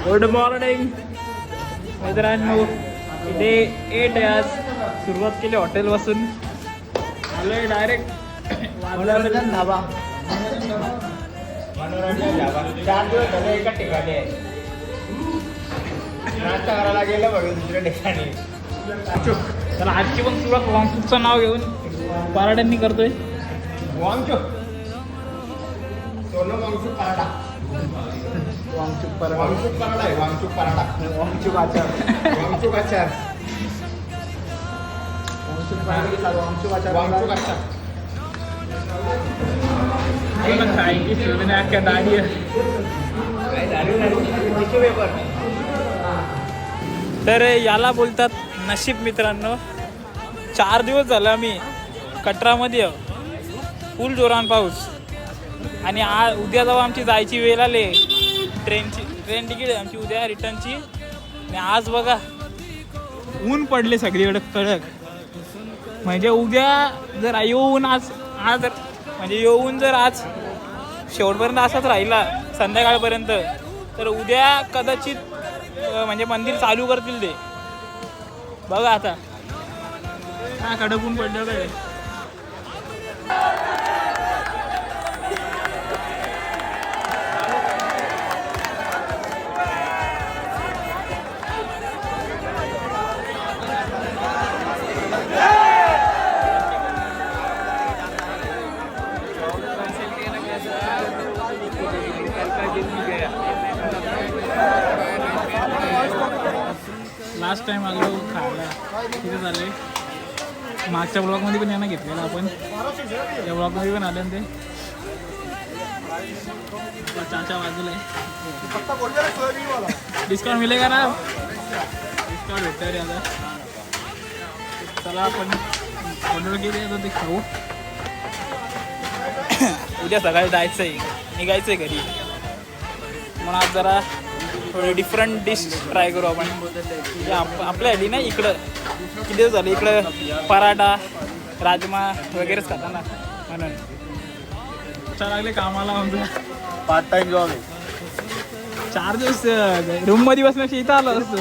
Good morning मित्रांनो. इथे 8 आहे आज. सुरुवात केली हॉटेल बसून. आलोय डायरेक्ट मनोरंजन ढाबा. 4 दिवस झाले एका ठिकाणी आहे. नाश्ता करायला गेलं बघ दुसऱ्या ठिकाणी. चला आजची पण सुरुवात वांगचूकचं नाव घेऊन पराठ्यांनी करतोय. वांगचूक सोनं वांगचूक पराठा. वांगचूक पराठा. वांगचूक पराठा आहे. वांगचूक पराठा. वांगचूक आचार. वांगचूक आचार. वांगचूक पराठा. वांगचूक आचार. वांगचूक आचार. खायची फिरवणे अख्ख्या दाढी तर याला बोलतात नशीब मित्रांनो. 4 दिवस झाला आम्ही कटरामध्ये फुल जोरान पाऊस. आणि उद्या जेव्हा आमची जायची वेळ आली ट्रेन तिकीट आमची उद्या रिटर्नची. आणि आज बघा ऊन पडले सगळीकडे कडक. म्हणजे उद्या जर येऊन आज म्हणजे येऊन जर आज शेवटपर्यंत असाच राहिला संध्याकाळपर्यंत तर उद्या कदाचित म्हणजे मंदिर चालू करतील ते. बघा आता हा कडक ऊन पडलं आहे. लास्ट टाइम आलो खायला तिथे झाले. मागच्या ब्लॉगमध्ये पण यांना घेतलेलं आपण. त्या ब्लॉगमध्ये पण आले ते. चाचा बाजूला आहे. डिस्काउंट मिळेगा ना. डिस्काउंट भेटतं रे आता. चला आपण ऑर्डर केली आता ते खाऊ. उद्या सकाळी जायचं आहे. निघायचं आहे घरी. म्हणून आज जरा थोडी डिफरंट डिश ट्राय करू आपण. आपल्या आधी ना इकडं किती दिवस झाले इकडं पराठा राजमा वगैरेच खाता ना म्हणून. अच्छा लागले कामाला आमचं. पार्ट टाइम जॉब आहे. 4 दिवस रूममध्ये बसण्यापेक्षा इथं आलो असतो.